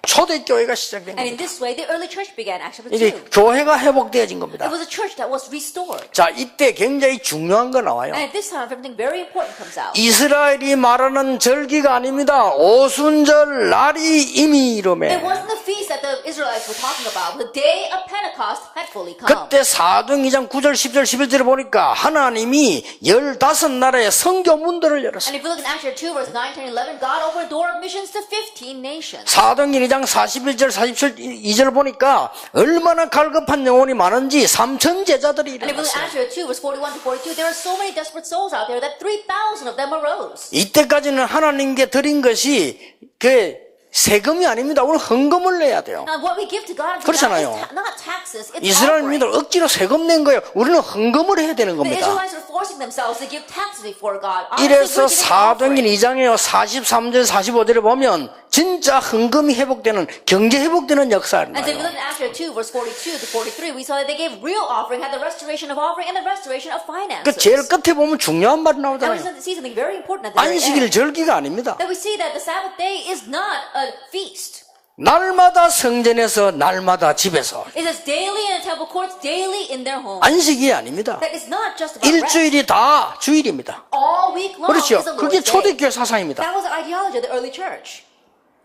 S1: 초대교회가 시작된
S2: And in
S1: 겁니다.
S2: this way, the early church began. Acts chapter
S1: 이제
S2: 2.
S1: 교회가 회복되어진
S2: It
S1: 겁니다.
S2: was a church that was restored.
S1: 자, 이때 굉장히 중요한 거 나와요.
S2: And at this time, something very important comes out.
S1: 이스라엘이 말하는 절기가 아닙니다. 오순절 날이 이미
S2: It
S1: 이르매.
S2: wasn't the feast that the Israelites were talking about. The day of Pentecost had fully come.
S1: 그때 사도행 2장 9절, 10절, 11절을 보니까 하나님이 15나라의 선교 문들을 열었어요.
S2: And if you look in Acts chapter 2, verse 9, 10, 11, God opened a door of missions to 15 nations.
S1: 사도행 2장 41절, 42절 보니까 얼마나 갈급한 영혼이 많은지 3천 제자들이
S2: And if you look
S1: 일어났어요.
S2: at Acts chapter 2, verse 41 to 42, there are so many desperate souls out there that 3,000 of them arose.
S1: 이때까지는 하나님께 드린 것이 그 세금이 아닙니다. 우리는 헌금을 내야 돼요.
S2: Now, what we give to God is
S1: 그렇잖아요.
S2: not taxes, it's
S1: 이스라엘
S2: offering.
S1: 민들 억지로 세금 낸 거예요. 우리는 헌금을 해야 되는
S2: The
S1: 겁니다.
S2: Israelites were forced forcing themselves to give taxes before God. Honestly,
S1: 이래서
S2: we're giving
S1: 사도행전
S2: offering.
S1: 2장에 43절 45절에 보면 진짜 헌금이 회복되는 경제 회복되는 역사를
S2: And so if we
S1: 봐요.
S2: look at Acts 2, verse 42 to 43, we saw that they gave real offering, had the restoration of offering, and the restoration of
S1: 그
S2: finances.
S1: 제일 끝에 보면 중요한 말이
S2: And we
S1: 나오잖아요.
S2: see something very important at the very
S1: 안식일
S2: end.
S1: 절기가 아닙니다.
S2: That we see that the Sabbath day is not a feast.
S1: 날마다 성전에서 날마다 집에서
S2: It is daily in the temple courts, daily in their homes.
S1: 안식이 아닙니다.
S2: That is not just about rest.
S1: 일주일이 다 주일입니다.
S2: All week long
S1: 그렇죠.
S2: is a
S1: 그게
S2: Lord's day.
S1: 초대교회 사상입니다.
S2: That was the ideology of the early church.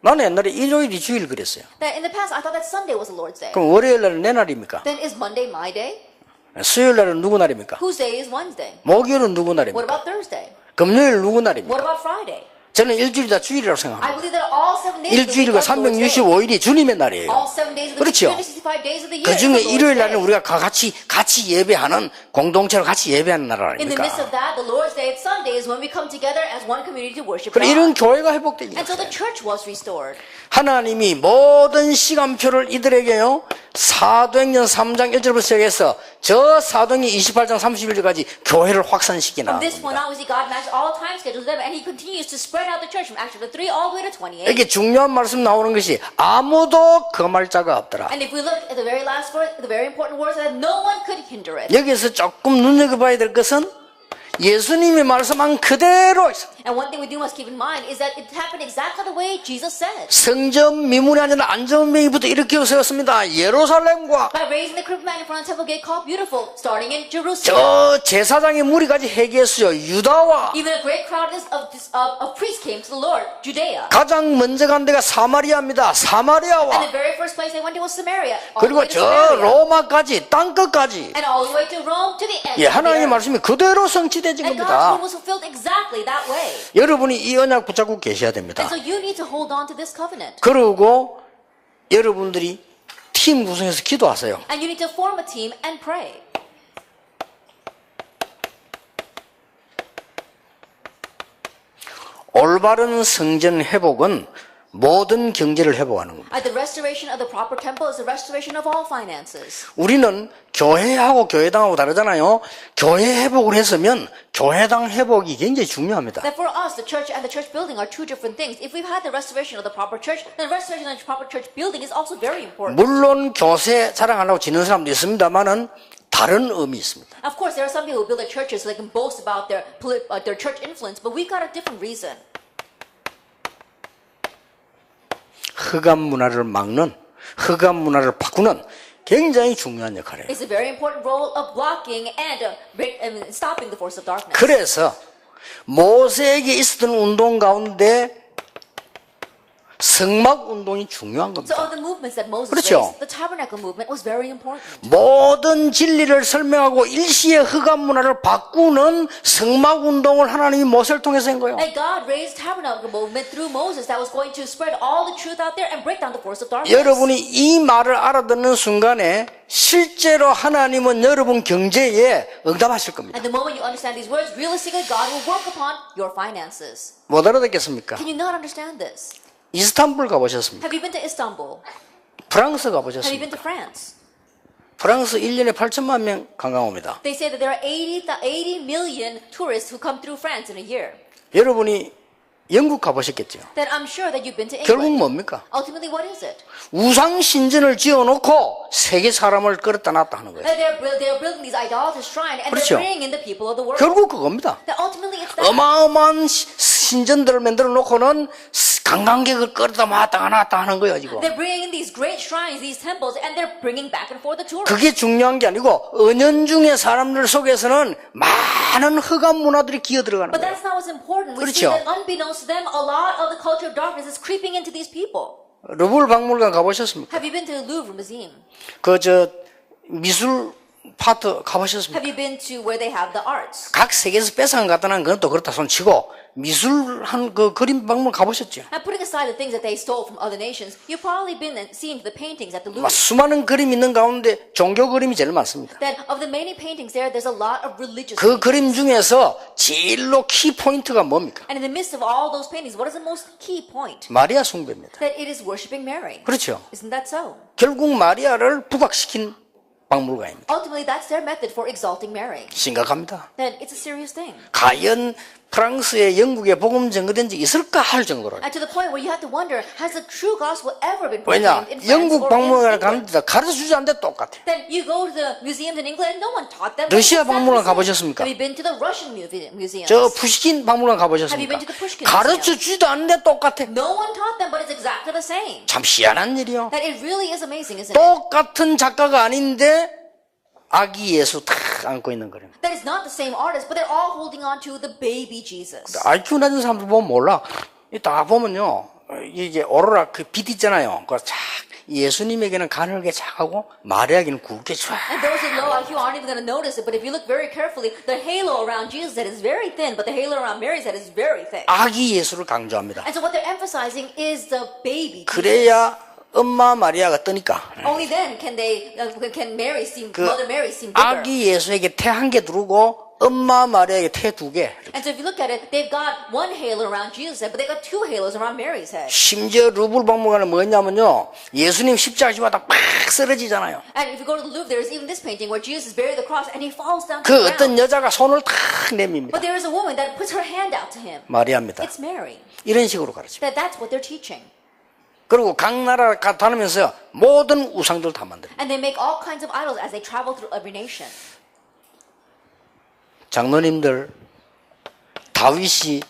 S1: 나는 옛날에 일요일이 주일 그랬어요.
S2: That in the past, I thought that Sunday was the Lord's day.
S1: 그럼 월요일 날은 내 날입니까?
S2: Then is Monday my day?
S1: 수요일 날은 누구 날입니까?
S2: Whose day is Wednesday?
S1: 목요일은 누구
S2: What
S1: 날입니까?
S2: about Thursday?
S1: 금요일 누구
S2: What
S1: 날입니까?
S2: about Friday?
S1: 저는 일주일이 다 주일이라고
S2: I
S1: 생각합니다.
S2: believe that all 7 days of the week
S1: 일주일과
S2: are the Lord's day.
S1: 365일이 주님의 날이에요.
S2: All 7 days of the week,
S1: 그렇죠.
S2: 365 days of the year
S1: 그
S2: is
S1: 중에
S2: the Lord's
S1: 일요일
S2: day.
S1: 날은 우리가 같이 예배하는 공동체로 같이 예배하는 날
S2: In the midst of
S1: 아닙니까?
S2: that, the Lord's day, Sunday, is when we come together as one community to worship
S1: 그래 이런
S2: God.
S1: 교회가 회복되기
S2: And so the
S1: 시작해요.
S2: church was restored.
S1: 하나님이 모든 시간표를 이들에게요 사도행전 3장 1절부터 시작해서 저 사도행전 28장 31절까지 교회를 확산시키나
S2: From this point on, we see God matched all time schedules with them, and He continues to spread out the church from Acts chapter 3 all the way to 28.
S1: 이렇게 중요한 말씀 나오는 것이 아무도 금할 자가 없더라.
S2: And if we look at the very last verse, the very important words, that no one could hinder it.
S1: 여기서 조금 눈여겨봐야 될 것은 예수님이 말씀한 그대로 있어.
S2: And one thing we do must keep in mind is that it happened exactly the way Jesus said.
S1: 성전 미문이 아니라 안전명이부터 이렇게 세웠습니다. 예루살렘과
S2: By raising the crippled man in front of the temple gate called Beautiful, starting in Jerusalem.
S1: 저 제사장의 무리까지 회개했어요. 유다와
S2: Even a great crowd of priests came to the Lord, Judea.
S1: 가장 먼저 간 데가 사마리아입니다.
S2: And
S1: 사마리아와
S2: the very first place they went to was Samaria. All the
S1: 그리고
S2: way to
S1: 저
S2: Samaria.
S1: 로마까지 땅끝까지
S2: And all the way to Rome, to the end
S1: 예,
S2: of the
S1: 하나님의
S2: earth.
S1: 말씀이 그대로 성취되진
S2: And God's
S1: 겁니다.
S2: word was fulfilled exactly that way.
S1: 여러분이 이 언약 붙잡고 계셔야 됩니다.
S2: And so you need to hold on to this covenant.
S1: 그리고 여러분들이 팀 구성해서 기도하세요.
S2: And you need to form a team and pray.
S1: 올바른 성전 회복은 모든 경제를 회복하는 겁니다.
S2: The restoration of the proper temple is the restoration of all finances.
S1: 우리는 교회하고 교회당하고 다르잖아요. 교회 회복을 했으면 교회당 회복이 굉장히 중요합니다.
S2: That for us, the church and the church building are two different things. If we've had the restoration of the proper church, then the restoration of the proper church building is also very important.
S1: 물론 교세 자랑하려고 지는 사람도 있습니다만은 다른 의미 있습니다.
S2: Of course, there are some people who build their churches so they can boast about their church influence, but we've got a different reason.
S1: 흑암 문화를 막는, 흑암 문화를 바꾸는 굉장히 중요한 역할이에요.
S2: It's a very important role of blocking and stopping the force of darkness.
S1: 그래서 모세에게 있었던 운동 가운데 성막 운동이 중요한
S2: So
S1: 겁니다.
S2: of the movements that Moses
S1: 그렇죠.
S2: raised, the tabernacle movement was very important.
S1: 모든 진리를 설명하고 일시의 흑암 문화를 바꾸는 성막 운동을 하나님이 모세를 통해서 한 거예요.
S2: And God raised tabernacle movement through Moses that was going to spread all the truth out there and break down the force of darkness.
S1: 여러분이 이 말을 알아듣는 순간에 실제로 하나님은 여러분 경제에 응답하실 겁니다.
S2: And the moment you understand these words, realistically, God will work upon your finances.
S1: 못 알아듣겠습니까?
S2: Can you not understand this?
S1: 이스탄불 가보셨습니까?
S2: Have you been to Istanbul?
S1: 프랑스
S2: Have you
S1: 가보셨습니까?
S2: been to France?
S1: 프랑스 1년에 8천만 명 관광 옵니다.
S2: They say that there are 80 million tourists who come through France in a year.
S1: 여러분이 영국 가보셨겠죠?
S2: Then I'm sure that you've been to
S1: 결국
S2: England.
S1: 뭡니까?
S2: Ultimately, what is it?
S1: 우상 신전을 지어놓고 세계 사람을 끌었다 놨다 하는 거예요.
S2: That they're building these idolaters shrine and
S1: 그렇죠.
S2: they're bringing in the people of the world.
S1: 결국 그겁니다.
S2: That ultimately it's that.
S1: 어마어마한 신전들을 만들어 놓고는 관광객을 끌었다 놨다 하는 거예요 지금.
S2: They're bringing in these great shrines, these temples, and they're bringing back and forth the tourists.
S1: 그게 중요한 게 아니고 은연중에 사람들 속에서는 많은 흑암 문화들이 기어 들어가는
S2: But
S1: 거예요.
S2: that's not what's important. We
S1: 그렇죠.
S2: see that unbeknownst to them, a lot of the culture of darkness is creeping into these people.
S1: 루브르 박물관 가보셨습니까?
S2: Have you been to the Louvre Museum?
S1: 미술 파트 가보셨습니까?
S2: Have you been to where they have the arts?
S1: 각 세계에서 뺏어간 것 같다는 건 또 그렇다 손치고 미술한 그 그림 박물관 가보셨죠?
S2: And putting aside the things that they stole from other nations, you've probably been and seen the paintings at the
S1: 막
S2: Louvre.
S1: 수많은 그림이 있는 가운데 종교 그림이 제일 많습니다.
S2: That of the many paintings there, there's a lot of religious
S1: 그
S2: paintings.
S1: 그림 중에서 제일로 키 포인트가 뭡니까?
S2: And in the midst of all those paintings, what is the most key point?
S1: 마리아 숭배입니다.
S2: That it is worshiping Mary.
S1: 그렇죠.
S2: Isn't that so?
S1: 결국 마리아를 부각시킨 박물관입니다.
S2: Ultimately, that's their method for exalting Mary.
S1: 심각합니다.
S2: Then it's a serious thing.
S1: 과연 프랑스에 영국에 복음 전거된 적이 있을까 할 정도로.
S2: And to the point where you have to wonder, has the true gospel ever been
S1: 왜냐?
S2: proclaimed in France
S1: 영국
S2: or in
S1: 박물관을
S2: England?
S1: 가는데 가르쳐주지 않는데 똑같아.
S2: Then you go to the museums in England, no one taught them.
S1: 러시아
S2: It's exactly
S1: 박물관
S2: the same.
S1: 가보셨습니까?
S2: Have you been to the Russian museums?
S1: 저 푸시킨 박물관
S2: Have you
S1: 가보셨습니까?
S2: been to the Pushkin
S1: 가르쳐주지도 않는데 똑같아.
S2: No one taught them, but it's exactly the same.
S1: 참 희한한 일이요.
S2: That it really is amazing, isn't it?
S1: 똑같은 작가가 아닌데 아기 예수 탁 안고 있는 거예요.
S2: That it's not the same artist, but they're all holding on to the baby Jesus.
S1: IQ 낮은 사람들 보면 몰라. 딱 보면요, 이게 오로라 그 빛 있잖아요. 그거 착 예수님에게는 가늘게 착하고 마리아에게는 굵게 쫙.
S2: And those with low IQ aren't even going to notice it, but if you look very carefully, the halo around Jesus' head is very thin, but the halo around Mary's head is very thick.
S1: 아기 예수를 강조합니다.
S2: And so what they're emphasizing is the baby Jesus.
S1: 그래야 엄마 마리아가 뜨니까.
S2: Only then can Mary seem,
S1: 그
S2: Mother Mary seem bigger.
S1: 아기 예수에게 태 한 개 두르고 엄마 마리아에게 태 두 개.
S2: And so if you look at it, they've got one halo around Jesus' head, but they've got two halos around Mary's head.
S1: 심지어 루브르 박물관은 뭐냐면요, 예수님 십자가 지마다 팍 쓰러지잖아요.
S2: And if you go to the Louvre, there's even this painting where Jesus is buried at the cross and he falls down to
S1: 그
S2: the
S1: 어떤
S2: ground.
S1: 여자가 손을 탁 내밉니다.
S2: But there is a woman that puts her hand out to him.
S1: 마리아입니다.
S2: It's Mary.
S1: 이런 식으로 가르칩니다.
S2: That's what they're teaching.
S1: 그리고 각 나라 다니면서 모든 우상들 다 만듭니다.
S2: And they make all kinds of idols as they travel through every nation.
S1: 장로님들, 다윗이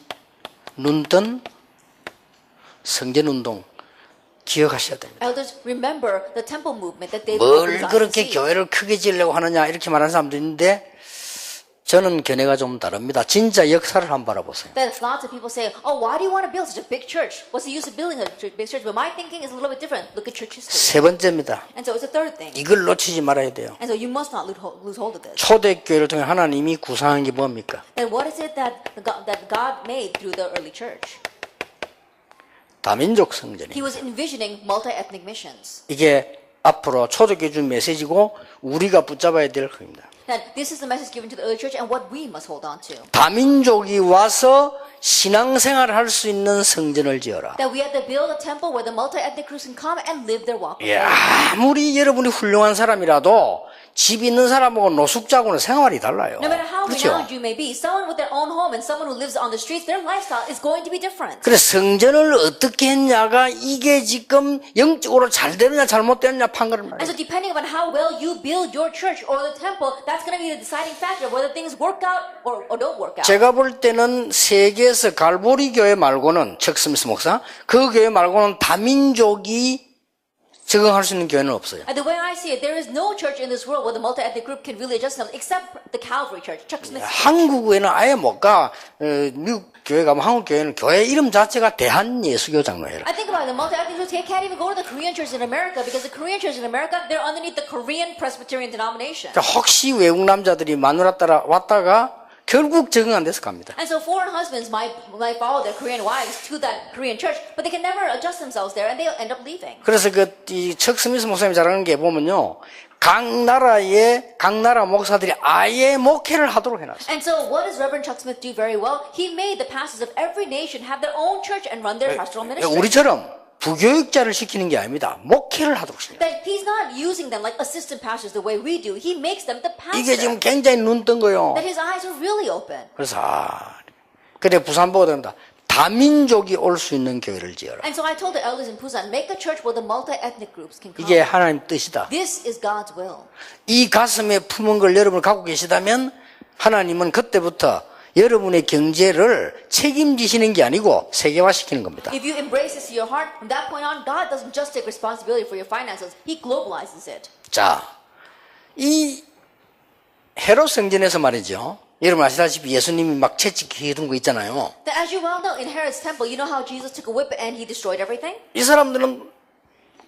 S1: 눈뜬 성전운동 기억하셔야 됩니다.
S2: Elders, remember the temple movement that David
S1: 뭘
S2: organized.
S1: 그렇게 교회를 크게 지으려고 하느냐 이렇게 말하는 사람도 있는데 저는 견해가 좀 다릅니다. 진짜 역사를 한번 바라보세요.
S2: That lots of people say, oh, why do you want to build such a big church? What's the use of building a big church? But my thinking is a little bit different. Look at church history.
S1: 세 번째입니다.
S2: And so it's a third thing.
S1: 이걸 놓치지 말아야 돼요.
S2: And so you must not lose hold of this.
S1: 초대교회를 통해 하나님이 구상한 게 뭡니까?
S2: Then what is it that God made through the early church?
S1: 다민족 성전이.
S2: He was envisioning multi-ethnic missions.
S1: 이게 앞으로 초대교회 준 메시지고 우리가 붙잡아야 될 겁니다.
S2: That this is the message given to the early church and what we must hold on to.
S1: 다민족이 와서 신앙생활을 할 수 있는 성전을 지어라.
S2: That we have to build a temple where the multi-ethnic Christians can come and live their walk with
S1: 예,
S2: God.
S1: 아무리 여러분이 훌륭한 사람이라도 집 있는 사람하고 노숙자하고는 생활이 달라요.
S2: No matter how
S1: 그렇죠?
S2: renowned you may be, someone with their own home and someone who lives on the streets, their lifestyle is going to be different.
S1: 그래서 성전을 어떻게 했냐가 이게 지금 영적으로 잘 되느냐 잘못되느냐 판가를
S2: And
S1: 말이에요.
S2: so depending upon how well you build your church or the temple, that's going to be the deciding factor of whether things work out or don't work out.
S1: 제가 볼 때는 세계에서 갈보리 교회 말고는 척 스미스 목사 그 교회 말고는 다민족이 적응할 수 있는 교회는 없어요.
S2: And the way I see it, there is no church in this world where the multi-ethnic group can really adjust themselves except the Calvary Church, Chuck Smith.
S1: 한국에는 아예 못 가. 미국 교회 가면 한국 교회는 교회 이름 자체가 대한예수교 장로회라.
S2: I think about it, the multi-ethnic groups, they can't even go to the Korean church in America because the Korean church in America, they're underneath the Korean Presbyterian denomination.
S1: 그러니까 혹시 외국 남자들이 마누라 따라 왔다가 결국 적응 안 돼서 갑니다.
S2: And so foreign husbands might follow their Korean wives to that Korean church, but they can never adjust themselves there and they'll end up leaving.
S1: 그래서 척 스미스 목사님이 잘하는 게 보면요. 각 나라 목사들이 아예 목회를 하도록 해놨어요.
S2: And so what does Reverend Chuck Smith do very well? He made the pastors of every nation have their own church and run their pastoral ministry.
S1: 우리처럼 부교육자를 시키는 게 아닙니다. 목회를 하도록 시켜요.
S2: That he's not using them like assistant pastors the way we do. He makes them the
S1: 이게
S2: pastor.
S1: 지금 굉장히 눈 뜬 거예요.
S2: That his eyes are really open.
S1: 그래서 그래 부산 보고 된다. 다민족이 올 수 있는 교회를 지어라.
S2: And so I told the elders in Busan, make a church where the multi-ethnic groups can come.
S1: 이게 하나님 뜻이다.
S2: This is God's will.
S1: 이 가슴에 품은 걸 여러분 갖고 계시다면 하나님은 그때부터 여러분의 경제를 책임지시는 게 아니고 세계화시키는 겁니다.
S2: If you embrace this to your heart, from that point on, God doesn't just take responsibility for your finances. He globalizes it.
S1: 자, 이 헤롯 성전에서 말이죠. 여러분 아시다시피 예수님이 막 채찍히던 거 있잖아요.
S2: That as you well know, in Herod's temple, you know how Jesus took a whip and he destroyed everything?
S1: 이 사람들은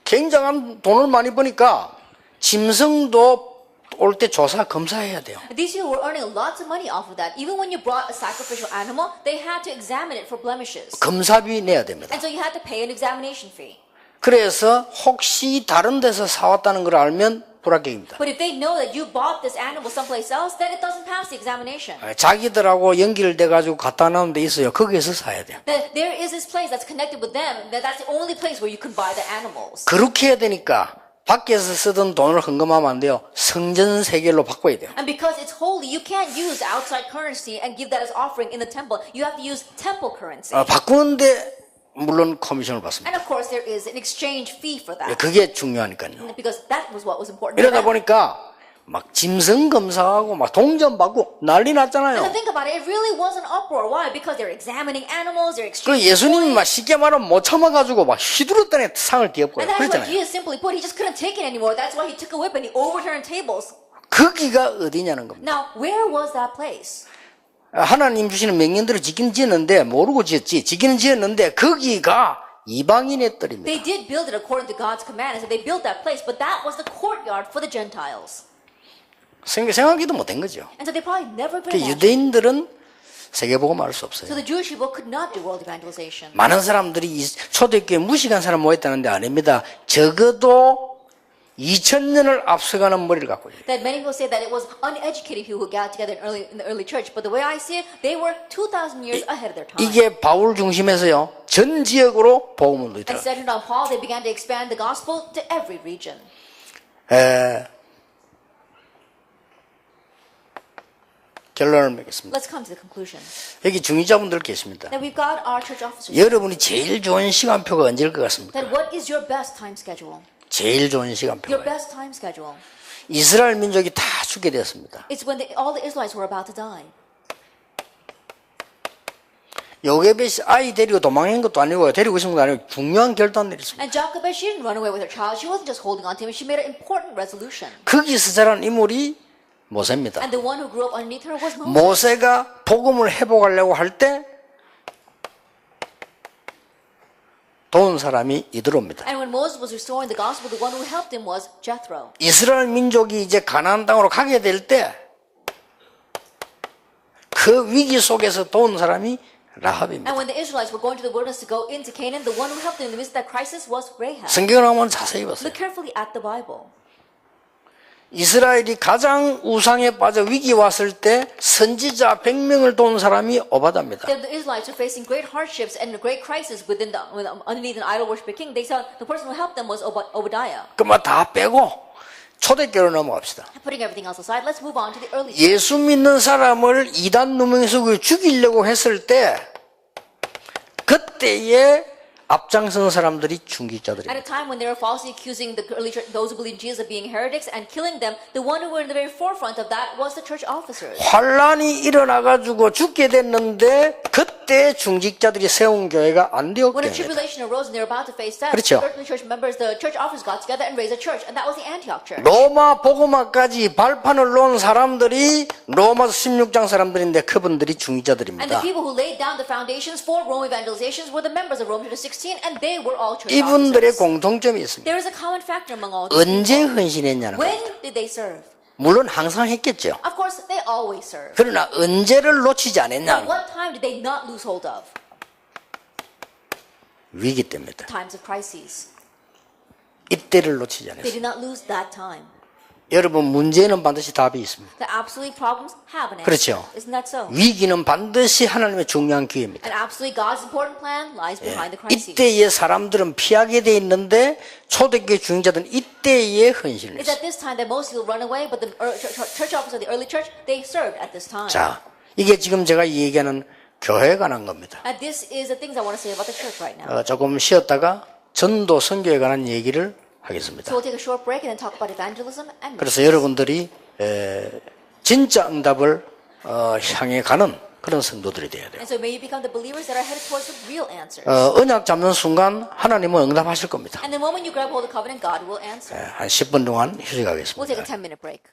S1: 굉장한 돈을 많이 버니까 짐승도 올 때 조사 검사해야 돼요.
S2: These people were earning lots of money off of that. Even when you brought a sacrificial animal, they had to examine it for blemishes.
S1: 검사비 내야 됩니다.
S2: And so you had to pay an examination fee.
S1: 그래서 혹시 다른 데서 사왔다는 걸 알면 불합격입니다.
S2: But if they know that you bought this animal someplace else, then it doesn't pass the examination.
S1: 자기들하고 연결돼가지고 갖다 놓은 데 있어요. 거기에서 사야 돼요.
S2: That there is this place that's connected with them, that that's the only place where you can buy the animals.
S1: 그렇게 해야 되니까 밖에서 쓰던 돈을 헌금하면 안 돼요. 성전 세겔로 바꿔야 돼요.
S2: And because it's holy, you can't use outside currency and give that as offering in the temple. You have to use temple currency.
S1: 바꾸는데 물론 커미션을 받습니다.
S2: And of course, there is an exchange fee for that.
S1: 그게 중요하니까요.
S2: Because that was what was important.
S1: 이러다 보니까 막 짐승 검사하고 막 동전 받고 난리
S2: And to
S1: 났잖아요.
S2: think about it, it really was an uproar. Why? Because they're examining animals, they're
S1: 그
S2: exchanging
S1: 예수님이
S2: coins.
S1: 막 쉽게 말하면 못 참아가지고 막 휘두르더니 상을 뒤엎고요.
S2: And that's what
S1: 그랬잖아요.
S2: Jesus simply put. He just couldn't take it anymore. That's why he took a whip and he overturned tables.
S1: 거기가 어디냐는 겁니다.
S2: Now, where was that place?
S1: 하나님 주시는 명령대로 지키는 지었는데 모르고 지었지. 지키는 지었는데 거기가 이방인의 뜰입니다.
S2: They did build it according to God's command, and so they built that place. But that was the courtyard for the Gentiles.
S1: 생각하기도 못한 거죠.
S2: And so they probably never
S1: 그
S2: been.
S1: 유대인들은 세계복음 알 수
S2: So
S1: 없어요.
S2: the Jewish people could not do world evangelization.
S1: 많은 사람들이 이 초대교회 무식한 사람 모였다는데 아닙니다. 적어도 2000년을 앞서가는 머리를 갖고 있어요.
S2: That many people say that it was uneducated people who got together in the early church. But the way I see it, they were 2,000 years ahead of their time.
S1: 이게 바울 중심에서요. 전 지역으로 복음을
S2: And
S1: 넣더라.
S2: centered on Paul, they began to expand the gospel to every region.
S1: 결론을 맺겠습니다.
S2: Let's come to the conclusion.
S1: 여기 중위자분들 계십니다.
S2: That we've got our church officers.
S1: 여러분이 제일 좋은 시간표가 언제일 것 같습니까?
S2: That what is your best time schedule?
S1: 제일 좋은
S2: Your
S1: 시간표가
S2: best time schedule.
S1: 이스라엘 민족이 다 죽게 되었습니다.
S2: It's when all the Israelites were about to die.
S1: 요게벳이 아이 데리고 도망한 것도 아니고 데리고 있는 것도 아니고 중요한 결단 내렸습니다.
S2: And Jochebed, she didn't run away with her child. She wasn't just holding on to him. She made an important resolution.
S1: 거기서 자란 인물이 모세입니다.
S2: And the one who grew up underneath her was Moses.
S1: 모세가 복음을 회복하려고 할 때 도운 사람이 이드로입니다.
S2: And when Moses was restoring the gospel, the one who helped him was Jethro.
S1: 이스라엘 민족이 이제 가나안 땅으로 가게 될 때 그 위기 속에서 도운 사람이 라합입니다.
S2: And when the Israelites were going to the wilderness to go into Canaan, the one who helped them in the midst of that crisis was Rahab.
S1: 성경을 한번 자세히 보세요.
S2: Look carefully at the Bible.
S1: 이스라엘이 가장 우상에 빠져 위기 왔을 때 선지자 100명을 도운 사람이 오바다입니다.
S2: The Israelites were facing great hardships and a great crisis underneath an idol worshiping king. They saw the person who helped them was Obadiah.
S1: 그만 다 빼고 초대교로 넘어갑시다.
S2: Putting everything else aside, let's move on to the early church.
S1: 예수 믿는 사람을 이단 누명에서 죽이려고 했을 때 그때에 앞장선 사람들이
S2: At
S1: 중직자들입니다.
S2: a time when they were falsely accusing the early church, those who believed in Jesus of being heretics and killing them, the one who were in the very forefront of that was the church officers.
S1: 환란이 일어나가지고 죽게 됐는데 그때 중직자들이 세운 교회가
S2: When
S1: 안 되었게
S2: a
S1: 됩니다.
S2: tribulation arose and they were about to face death,
S1: 그렇죠.
S2: the early church members, the church officers got together and raised a church, and that was the Antioch church.
S1: 로마 복음화까지 발판을 놓은 사람들이 로마서 16장 사람들인데 그분들이
S2: And the
S1: 중직자들입니다.
S2: people who laid down the foundations for Rome evangelizations were the members of Rome chapter 16, and they were all church
S1: 이분들의
S2: officers.
S1: 공통점이 있습니다.
S2: There is a common factor among all these
S1: 언제
S2: people.
S1: 헌신했냐는
S2: When
S1: 거예요.
S2: did they serve?
S1: 물론 항상 했겠죠.
S2: Of course, they always serve.
S1: 그러나 언제를 놓치지
S2: But
S1: 않았냐?
S2: what time did they not lose hold of?
S1: 위기 때입니다.
S2: Times of crises.
S1: 이때를 놓치지
S2: They
S1: 않았어요.
S2: did not lose that time.
S1: 여러분 문제는 반드시 답이 있습니다.
S2: The absolute problems have an answer.
S1: 그렇죠.
S2: Isn't that so?
S1: 위기는 반드시 하나님의 중요한 기회입니다.
S2: And absolutely God's important plan lies behind the crises.
S1: 이때의 사람들은 피하게 돼 있는데 초대교회 중직자들은 이때에 헌신을
S2: It's
S1: 했어요.
S2: at this time that most people run away, but the church officers of the early church, they served at this time.
S1: 자, 이게 지금 제가 얘기하는 교회에 관한 겁니다.
S2: And this is the things I want to say about the church right now.
S1: 조금 쉬었다가 전도 선교에 관한 얘기를 하겠습니다.
S2: So we'll take a short break and then talk about evangelism and
S1: 그래서 여러분들이 진짜 응답을 향해 가는 그런 성도들이 돼야 돼요.
S2: And so may you become the believers that are headed towards the real answers.
S1: 언약 잡는 순간 하나님은 응답하실 겁니다.
S2: And the moment you grab hold of covenant, God will answer.
S1: 한 10분 동안
S2: We'll take a
S1: 휴식하겠습니다.
S2: 10-minute break.